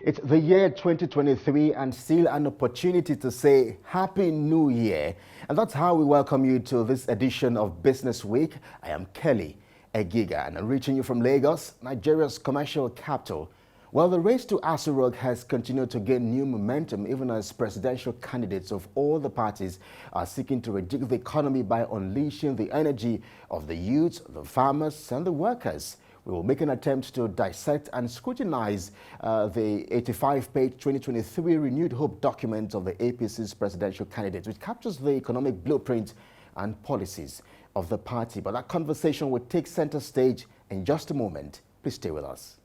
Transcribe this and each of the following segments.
It's the year 2023 and still an opportunity to say Happy New Year. And that's how we welcome you to this edition of Business Week. I am Kelly Egiga and I'm reaching you from Lagos, Nigeria's commercial capital. Well, the race to Asuquo has continued to gain new momentum even as presidential candidates of all the parties are seeking to rejig the economy by unleashing the energy of the youths, the farmers and the workers. We will make an attempt to dissect and scrutinize the 85-page 2023 Renewed Hope document of the APC's presidential candidate, which captures the economic blueprint and policies of the party. But that conversation will take center stage in just a moment. Please stay with us.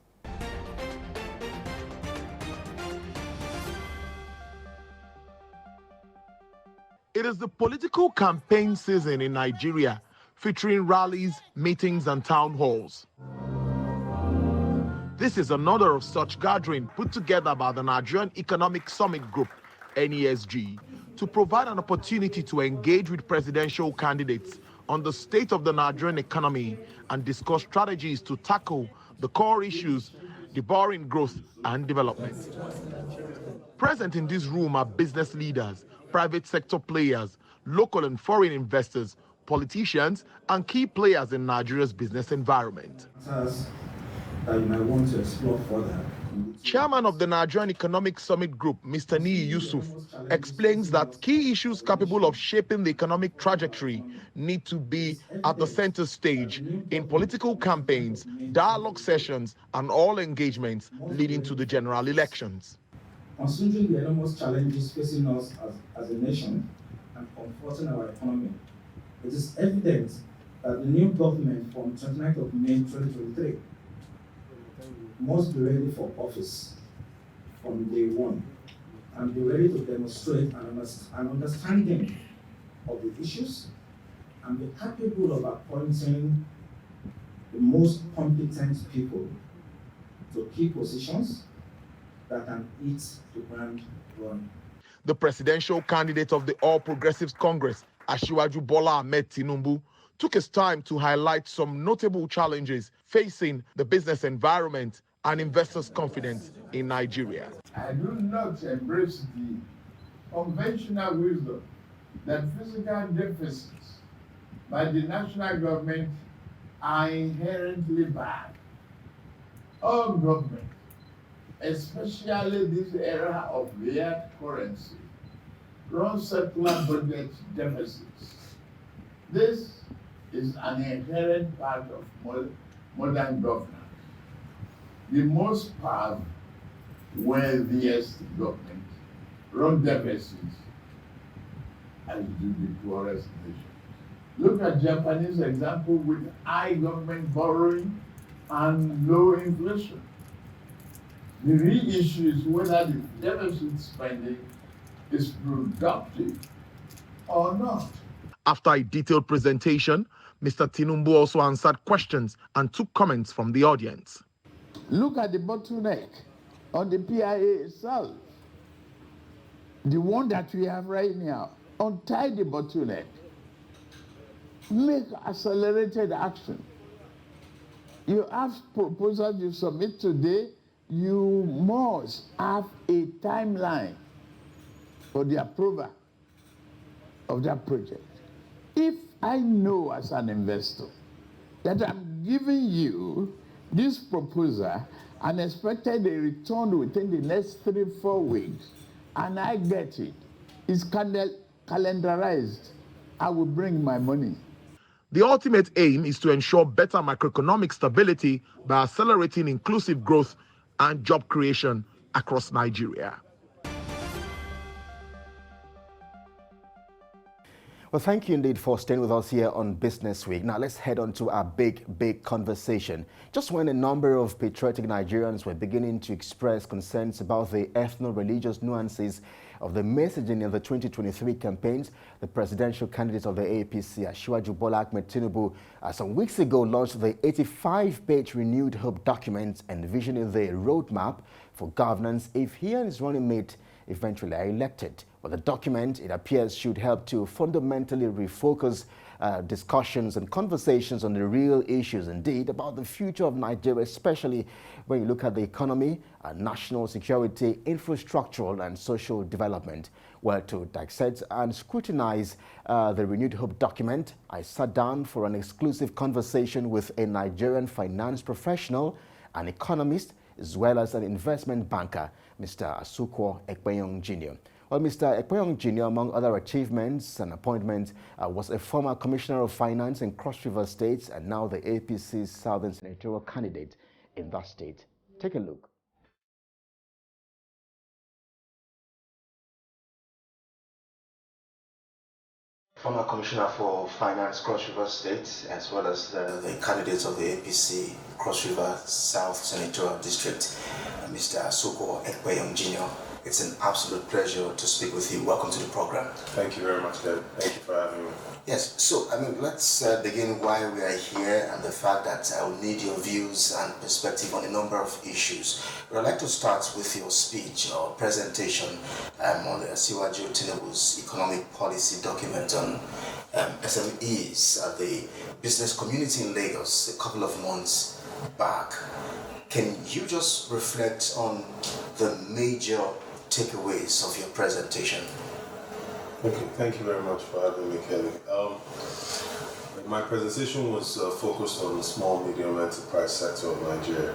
It is the political campaign season in Nigeria, featuring rallies, meetings, and town halls. This is another of such gathering put together by the Nigerian Economic Summit Group, NESG, to provide an opportunity to engage with presidential candidates on the state of the Nigerian economy and discuss strategies to tackle the core issues, debarring growth and development. Present in this room are business leaders, private sector players, local and foreign investors, politicians, and key players in Nigeria's business environment. That you might want to explore further. Chairman of the Nigerian Economic Summit Group, Mr. Nii Yusuf, explains that key issues capable of shaping the economic trajectory need to be at the center stage in political campaigns, dialogue sessions, and all engagements leading to the general elections. Considering the enormous challenges facing us as a nation and comforting our economy, it is evident that the new government from 29th of May 2023 must be ready for office from day one and be ready to demonstrate an understanding of the issues and be capable of appointing the most competent people to key positions that can hit the ground running. The presidential candidate of the All Progressives Congress, Asuquo Bola Ahmed Tinubu, took his time to highlight some notable challenges facing the business environment and investors' confidence in Nigeria. I do not embrace the conventional wisdom that physical deficits by the national government are inherently bad. All government, especially this era of fiat currency, run circular budget deficits. This is an inherent part of modern governance. The most powerful, wealthiest government run deficits as do the poorest nations. Look at Japanese example with high government borrowing and low inflation. The real issue is whether the deficit spending is productive or not. After a detailed presentation, Mr. Tinubu also answered questions and took comments from the audience. Look at the bottleneck on the PIA itself. The one that we have right now. Untie the bottleneck. Make accelerated action. You have proposals you submit today, you must have a timeline for the approval of that project. If I know as an investor that I'm giving you this proposal and expected a return within the next 3-4 weeks, and I get it, it's calendarized, I will bring my money. The ultimate aim is to ensure better macroeconomic stability by accelerating inclusive growth and job creation across Nigeria. Well, thank you indeed for staying with us here on Business Week. Now, let's head on to our big conversation. Just when a number of patriotic Nigerians were beginning to express concerns about the ethno-religious nuances of the messaging in the 2023 campaigns, the presidential candidate of the APC, Asuquo Bola Ahmed Tinubu, some weeks ago launched the 85-page Renewed Hope document envisioning the roadmap for governance if he and his running mate eventually are elected. But the document, it appears, should help to fundamentally refocus discussions and conversations on the real issues indeed about the future of Nigeria, especially when you look at the economy, national security, infrastructural and social development. Well, to dissect and scrutinize the Renewed Hope document, I sat down for an exclusive conversation with a Nigerian finance professional, an economist, as well as an investment banker, Mr. Asuquo Ekpeyong Jr. Well, Mr. Ekpeyong Jr., among other achievements and appointments, was a former Commissioner of Finance in Cross River State and now the APC's Southern Senatorial candidate in that state. Take a look. Former Commissioner for Finance, Cross River State, as well as the candidate of the APC Cross River South Senatorial District, Mr. Asuquo Ekpeyong Jr. It's an absolute pleasure to speak with you. Welcome to the program. Thank you very much, Deb. Thank you for having me. Yes, so let's begin why we are here and the fact that I will need your views and perspective on a number of issues. But I'd like to start with your speech or presentation on the Asiwaju Tinubu's economic policy document on SMEs at the business community in Lagos a couple of months back. Can you just reflect on the major takeaways of your presentation? Okay, thank you very much for having me, Kelly. My presentation was focused on the small, medium enterprise sector of Nigeria.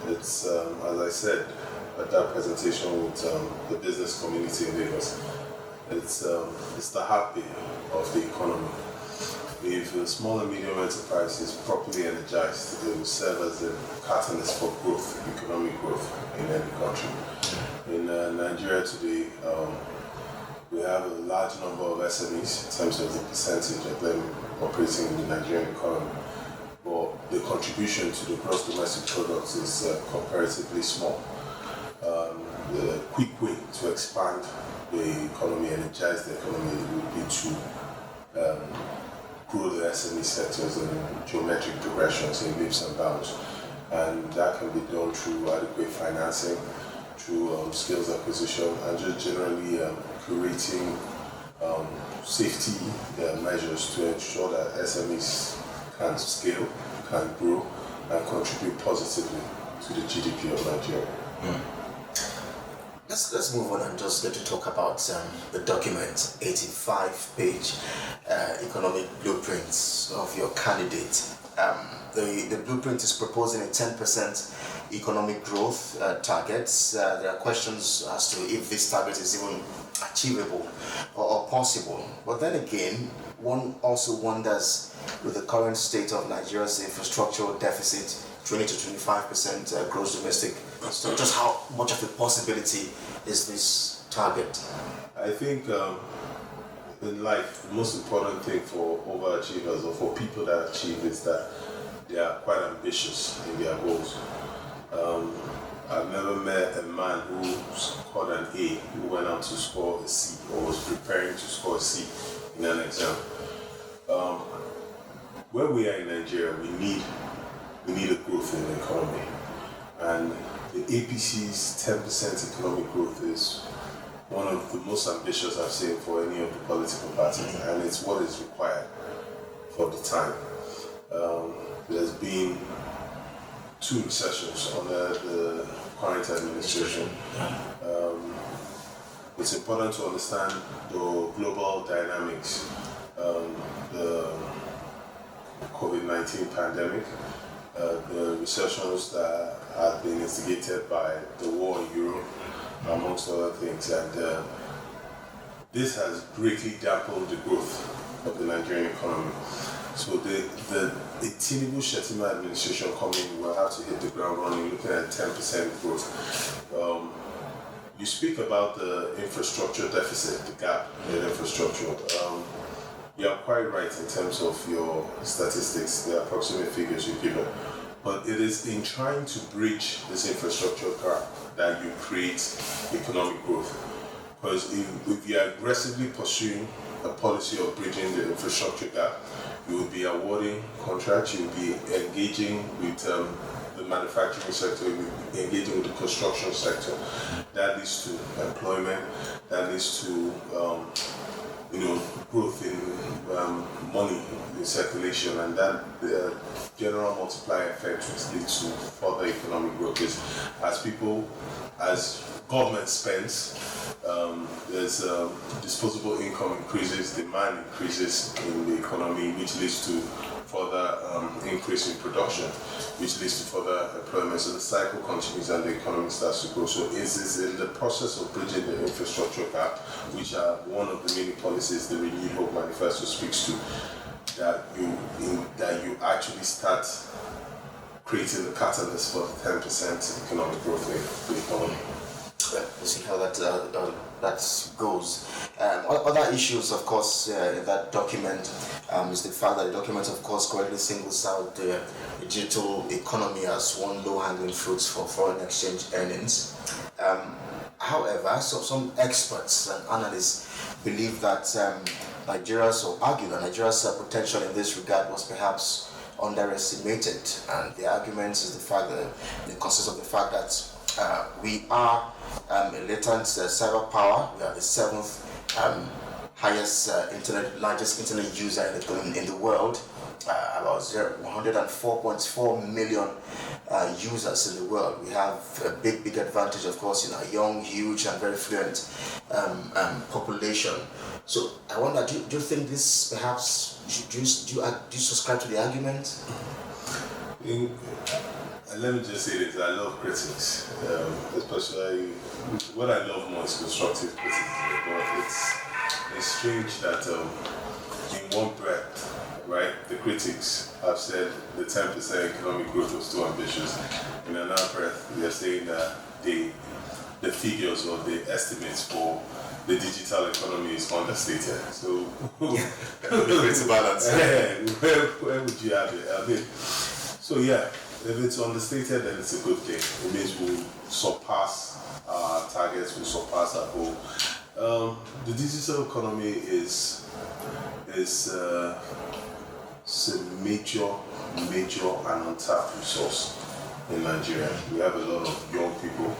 It's, as I said at that presentation with the business community in Lagos, it's the heartbeat of the economy. If a small and medium enterprise is properly energized, it will serve as a catalyst for growth, economic growth in any country. In Nigeria today, we have a large number of SMEs in terms of the percentage of them operating in the Nigerian economy. But the contribution to the gross domestic product is comparatively small. The quick way to expand the economy, energize the economy, would be to grow the SME sectors in geometric progressions in leaps and bounds. And that can be done through adequate financing, through skills acquisition, and just generally creating safety measures to ensure that SMEs can scale, can grow, and contribute positively to the GDP of Nigeria. Let's move on and just get to talk about the document, 85-page economic blueprints of your candidate. The blueprint is proposing a 10% economic growth targets. There are questions as to if this target is even achievable or possible. But then again, one also wonders, with the current state of Nigeria's infrastructural deficit, 20 to 25% gross domestic, so just how much of a possibility is this target? I think in life, the most important thing for overachievers or for people that achieve is that they are quite ambitious in their goals. I've never met a man who scored an A who went out to score a C or was preparing to score a C in an exam. Where we are in Nigeria, we need a growth in the economy, and the APC's 10% economic growth is one of the most ambitious I've seen for any of the political parties, and it's what is required for the time. There's been 2 recessions under the current administration. It's important to understand the global dynamics, the COVID-19 pandemic, the recessions that have been instigated by the war in Europe, amongst other things, and this has greatly dampened the growth of the Nigerian economy. So the Tinubu-Shettima administration coming will have to hit the ground running, looking at 10% growth. You speak about the infrastructure deficit, the gap in infrastructure. You are quite right in terms of your statistics, the approximate figures you give it. But it is in trying to bridge this infrastructure gap that you create economic growth. Because if you are aggressively pursuing a policy of bridging the infrastructure gap, you will be awarding contracts, you will be engaging with the manufacturing sector, you will be engaging with the construction sector. That leads to employment, that leads to growth in money in circulation, and that general multiplier effect which leads to further economic growth. Is as government spends, there's disposable income increases, demand increases in the economy, which leads to further increase in production, which leads to further employment. So the cycle continues and the economy starts to grow. So is in the process of bridging the infrastructure gap, which are one of the many policies the Renewed Hope Manifesto speaks to, that you actually start creating the catalyst for the 10% economic growth in the economy. We'll see how that goes. Other issues, of course, in that document is the fact that the document, of course, correctly singles out the digital economy as one low-hanging fruit for foreign exchange earnings. However, some experts and analysts believe that Nigeria's potential in this regard was perhaps underestimated, and the argument is the fact that it consists of the fact that we are a latent cyber power. We are the seventh highest largest internet user in the world. About 104.4 million users in the world. We have a big advantage, of course, in our young, huge, and very fluent population. So I wonder, do you think this perhaps, do you subscribe to the argument? Let me just say this, I love critics, especially what I love more is constructive criticism, but it's strange that in one breath, right, the critics have said the 10% economic growth was too ambitious. In another breath, they are saying that the figures or the estimates for the digital economy is understated. So, It's a balance. Where would you have it? I mean, so yeah. If it's understated, then it's a good thing. It means we'll surpass our targets, we'll surpass our goal. The digital economy is a major and untapped resource in Nigeria. We have a lot of young people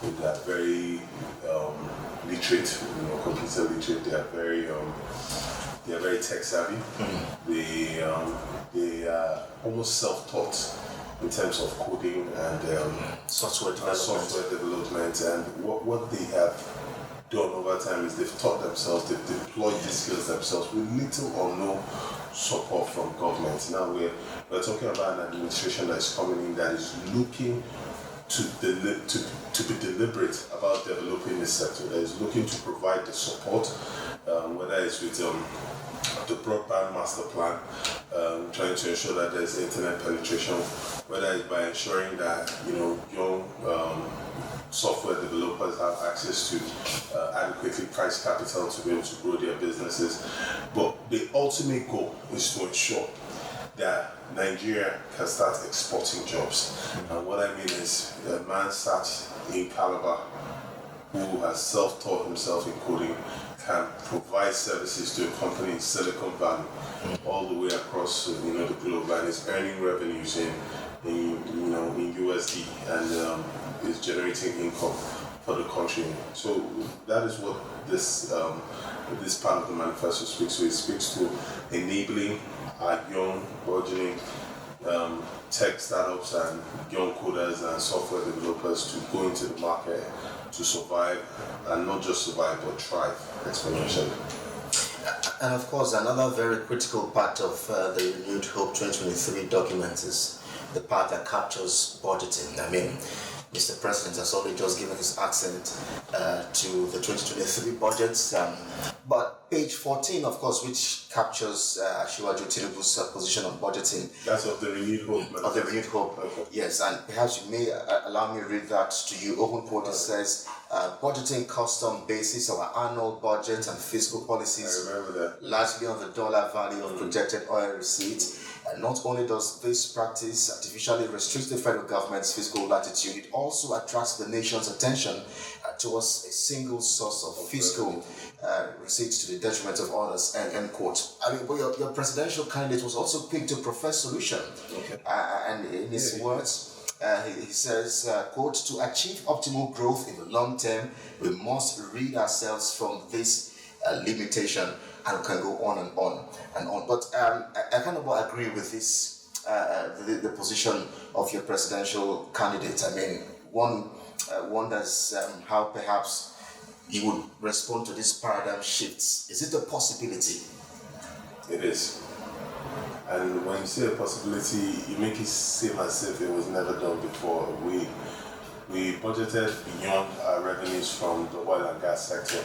that are very literate, computer literate. They are very tech savvy. They are almost self-taught in terms of coding and software development, and what they have done over time is they've taught themselves, they've deployed these skills themselves with little or no support from government. Now we're talking about an administration that is coming in that is looking to be deliberate about developing this sector, that is looking to provide the support, whether it's with the broadband master plan, trying to ensure that there's internet penetration, whether it's by ensuring that young software developers have access to adequately priced capital to be able to grow their businesses. But the ultimate goal is to ensure that Nigeria can start exporting jobs. And what I mean is a man sat in Calabar who has self-taught himself in coding can provide services to a company in Silicon Valley all the way across the globe, and is earning revenues in USD and is generating income for the country. So that is what this part of the manifesto speaks to. It speaks to enabling our young, burgeoning tech startups and young coders and software developers to go into the market to survive, and not just survive but thrive exponentially. And of course, another very critical part of the Renewed Hope 2023 document is the part that captures budgeting. I mean, Mr. President has only just given his accent to the 2023 budgets, but page 14, of course, which captures Asiwaju Tinubu's position on budgeting. That's of the Renewed Hope. Of the Renewed Hope, okay. Yes, and perhaps you may allow me to read that to you. Open quote, it says, budgeting costs on basis of our annual budget and fiscal policies, I remember that. Largely on the dollar value of projected oil receipts. And not only does this practice artificially restrict the federal government's fiscal latitude, it also attracts the nation's attention towards a single source of fiscal receipts to the detriment of others, end quote. I mean, but your presidential candidate was also quick to profess solution. Okay. And in his words, he says, quote, to achieve optimal growth in the long term, we must rid ourselves from this limitation, and we can go on and on and on. But I kind of agree with this, the position of your presidential candidate. I mean, one wonders how perhaps you would respond to these paradigm shifts. Is it a possibility? It is. And when you say a possibility, you make it seem as if it was never done before. We budgeted beyond our revenues from the oil and gas sector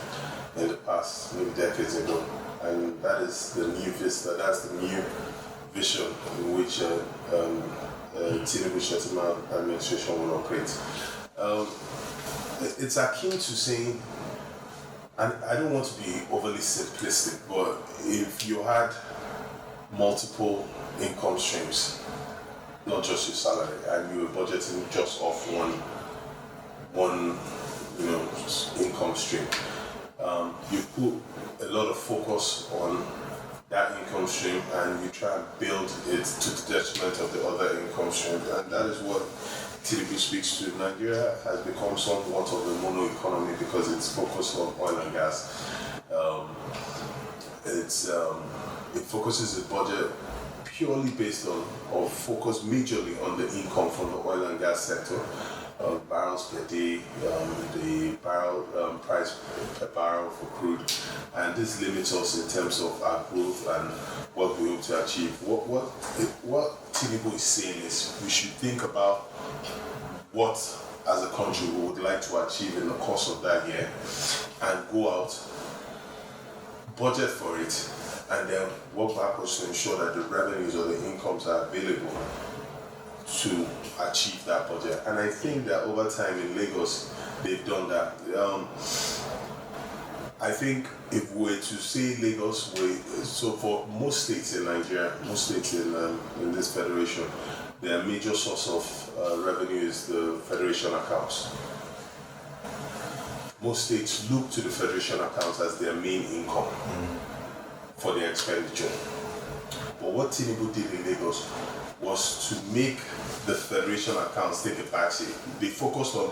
in the past, maybe decades ago. And that is the new vista, that's the new vision in which Tinubu Shettima administration will operate. It's akin to saying, and I don't want to be overly simplistic, but if you had multiple income streams, not just your salary, and you were budgeting just off one income stream, you put a lot of focus on that income stream and you try and build it to the detriment of the other income stream, and that is what Tinubu speaks to. Nigeria has become somewhat of a mono economy because it's focused on oil and gas. It focuses its budget purely based on, or focused majorly on the income from the oil and gas sector, barrels per day, the barrel price per barrel for crude, and this limits us in terms of our growth and what we hope to achieve. What Tinubu is saying is we should think about what, as a country, we would like to achieve in the course of that year, and go out, budget for it, and then work backwards to ensure that the revenues or the incomes are available to achieve that budget. And I think that over time in Lagos, they've done that. I think if we were to say Lagos, so for most states in Nigeria, most states in this federation, their major source of revenue is the federation accounts. Most states look to the federation accounts as their main income for their expenditure. But what Tinubu did in Lagos was to make the federation accounts take a backseat. They focused on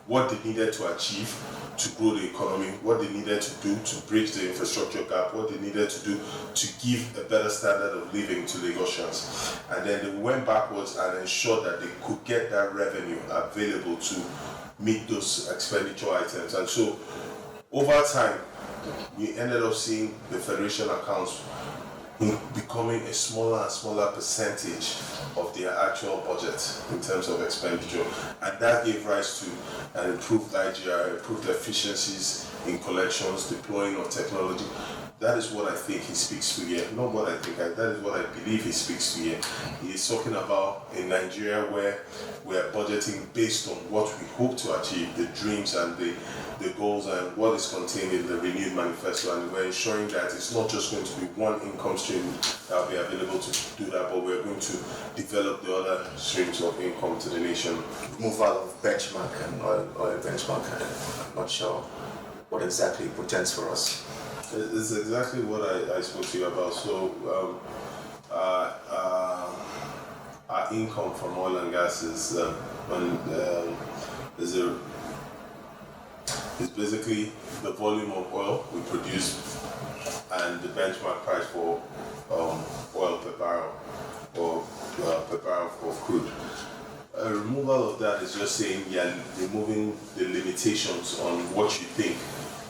what they needed to achieve to grow the economy, what they needed to do to bridge the infrastructure gap, what they needed to do to give a better standard of living to Lagosians. And then they went backwards and ensured that they could get that revenue available to meet those expenditure items. And so over time, we ended up seeing the federation accounts becoming a smaller and smaller percentage of their actual budget in terms of expenditure. And that gave rise to an improved IGR, improved efficiencies in collections, deploying of technology. That is what I think he speaks to here. Not what I think, that is what I believe he speaks to here. He is talking about a Nigeria where we are budgeting based on what we hope to achieve, the dreams and the goals and what is contained in the renewed manifesto, and we're ensuring that it's not just going to be one income stream that will be available to do that, but we're going to develop the other streams of income to the nation. Removal of benchmark and oil benchmark, I'm not sure what exactly it portends for us. It's exactly what I spoke to you about. So our income from oil and gas is basically the volume of oil we produce and the benchmark price for oil per barrel or per barrel of crude. A removal of that is just saying you're removing the limitations on what you think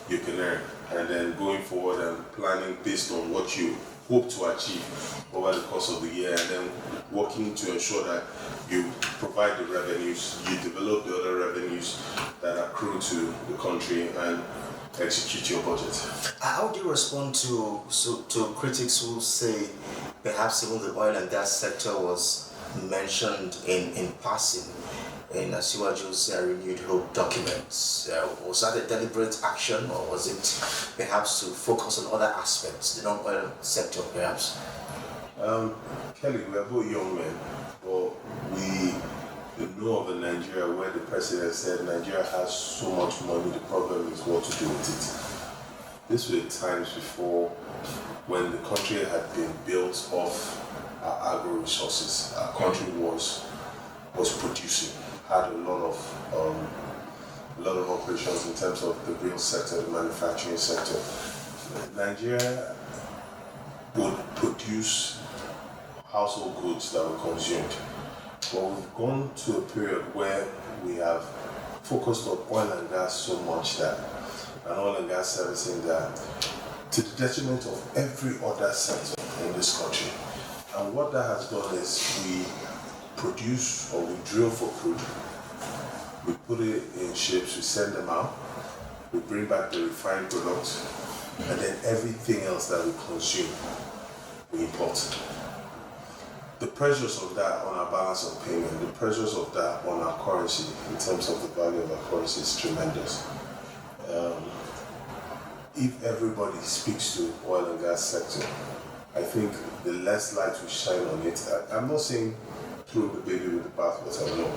you can earn, and then going forward and planning based on what you hope to achieve over the course of the year, and then working to ensure that you provide the revenues, you develop the other revenues that accrue to the country, and execute your budget. How do you respond to critics who say perhaps even the oil and gas sector was mentioned in passing in Asuquo's Renewed Hope documents? Was that a deliberate action, or was it perhaps to focus on other aspects, the non-oil sector perhaps? Kelly, we are both young men, but we know of a Nigeria where the president said Nigeria has so much money, the problem is what to do with it. These were times before when the country had been built off our agro resources. Our country was producing, had a lot of operations in terms of the real sector, the manufacturing sector. Nigeria would produce household goods that we consumed. But we've gone to a period where we have focused on oil and gas so much that, and oil and gas servicing that, to the detriment of every other sector in this country. And what that has done is we produce or we drill for crude, we put it in ships, we send them out, we bring back the refined products, and then everything else that we consume, we import. The pressures of that on our balance of payment, the pressures of that on our currency, in terms of the value of our currency, is tremendous. If everybody speaks to oil and gas sector, I think the less light we shine on it. I'm not saying throw the baby with the bathwater. No,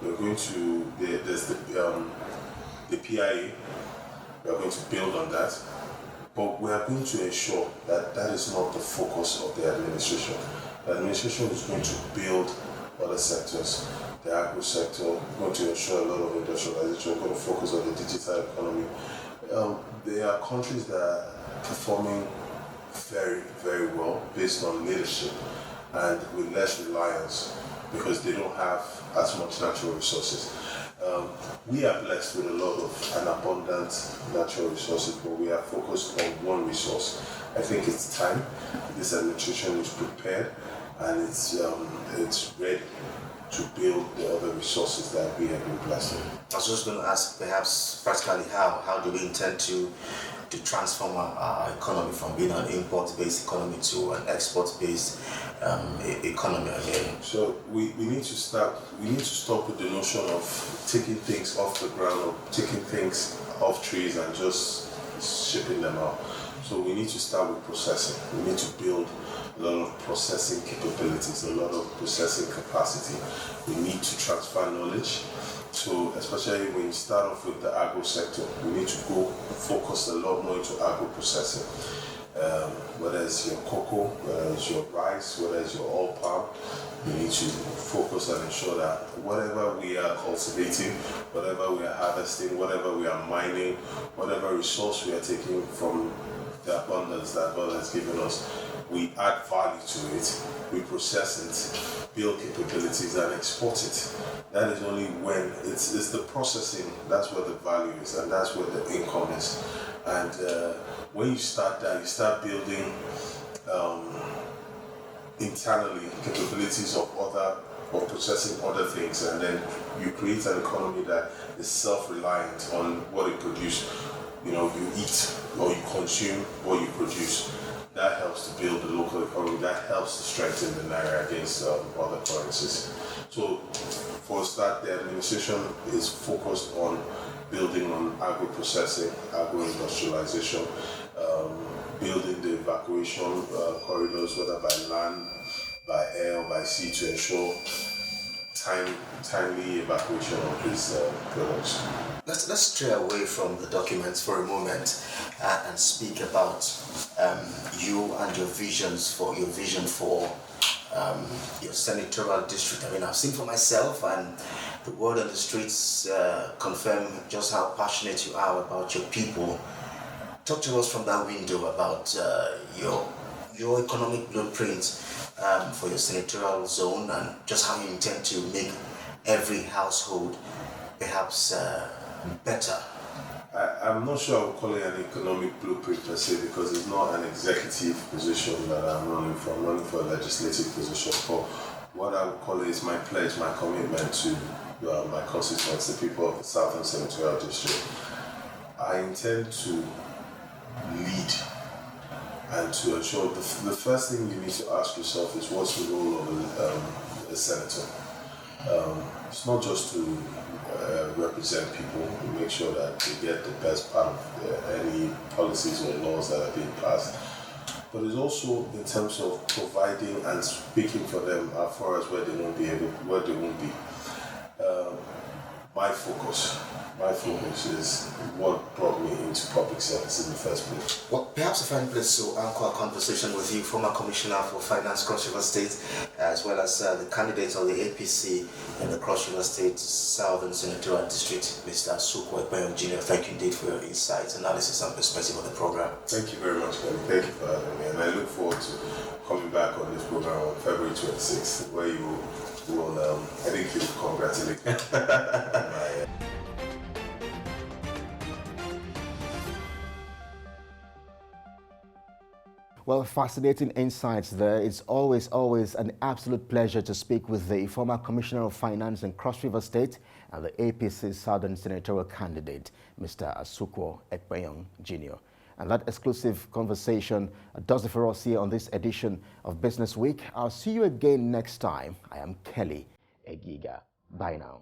we're going to. There's the PIA. We are going to build on that, but we are going to ensure that that is not the focus of the administration. The administration is going to build other sectors. The agro sector, we're going to ensure a lot of industrialization. We're going to focus on the digital economy. There are countries that are performing very, very well based on leadership and with less reliance because they don't have as much natural resources. We are blessed with a lot of an abundant natural resources, but we are focused on one resource. I think it's time. This administration is prepared and it's ready to build the other resources that we have been blessed with. I was just going to ask, perhaps practically, how do we intend to transform our economy from being an import-based economy to an export-based economy? I mean, so we need to start. We need to stop with the notion of taking things off the ground or taking things off trees and just shipping them out. So we need to start with processing. We need to build a lot of processing capabilities, a lot of processing capacity. We need to transfer knowledge. So especially when you start off with the agro sector, we need to go focus a lot more into agro processing. Whether it's your cocoa, whether it's your rice, whether it's your oil palm, we need to focus and ensure that whatever we are cultivating, whatever we are harvesting, whatever we are mining, whatever resource we are taking from the abundance that God has given us, we add value to it, we process it, build capabilities and export it. That is only when it's the processing, that's where the value is and that's where the income is. And when you start that, you start building internally capabilities of processing other things, and then you create an economy that is self-reliant on what it produces. You know, you eat or you consume what you produce. That helps to build the local economy. That helps to strengthen the naira against other currencies. So, for a start, the administration is focused on building on agro-processing, agro-industrialization, building the evacuation corridors, whether by land, by air, or by sea, to ensure timely evacuation of these products. let's stray away from the documents for a moment and speak about you and your vision for your senatorial district. I mean, I've seen for myself, and the word on the streets confirm just how passionate you are about your people. Talk to us from that window about your economic blueprint for your senatorial zone, and just how you intend to make every household perhaps better. I'm not sure I would call it an economic blueprint per se, because it's not an executive position that I'm running for. I'm running for a legislative position. But what I would call it is my pledge, my commitment to my constituents, the people of the Southern Senatorial District. I intend to lead and to ensure the first thing you need to ask yourself is, what's the role of a senator? It's not just to represent people, to make sure that they get the best part of any policies or laws that are being passed, but it's also in terms of providing and speaking for them as far as where they won't be. My focus my focus is what brought me into public service in the first place. Well, perhaps a fine place to anchor a conversation with you, former Commissioner for Finance, Cross River State, as well as the candidate of the APC in the Cross River State Southern Senatorial District, Mr. Asuquo Ekpeyong Jr. Thank you indeed for your insights, analysis, and perspective of the program. Thank you very much, Kelly. Thank you for having me, and I look forward to coming back on this program on February 26th, where you will, I think you'll congratulate me. Well, fascinating insights there. It's always an absolute pleasure to speak with the former Commissioner of Finance in Cross River State and the APC Southern Senatorial candidate, Mr. Asuquo Ekpeyong Jr. And that exclusive conversation does it for us here on this edition of Business Week. I'll see you again next time. I am Kelly Egiga. Bye now.